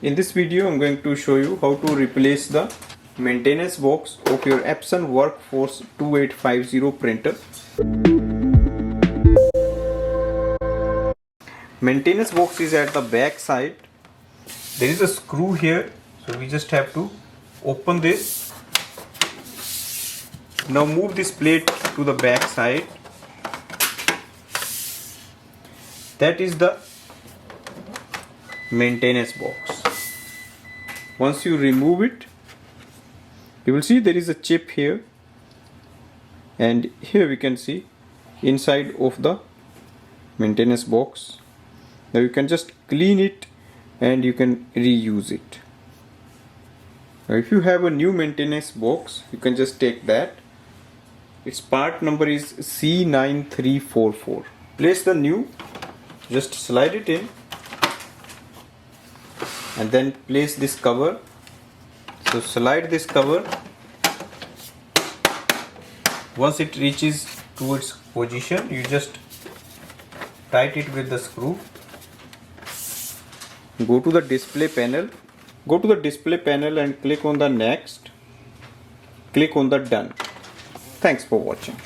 In this video I'm going to show you how to replace the maintenance box of your Epson WorkForce 2850 printer. Maintenance box is at the back side. There is a screw here, so we just have to open this. Now move this plate to the back side. That is the maintenance box. Once you remove it, you will see there is a chip here, and here we can see inside of the maintenance box. Now you can just clean it and you can reuse it. Now if you have a new maintenance box, you can just take that. Its part number is C9344. Place the new, just slide it in, and then place this cover. So slide this cover. Once it reaches to its position, you just tight it with the screw. Go to the display panel. Go to the display panel and click on the next. Click on the done. Thanks for watching.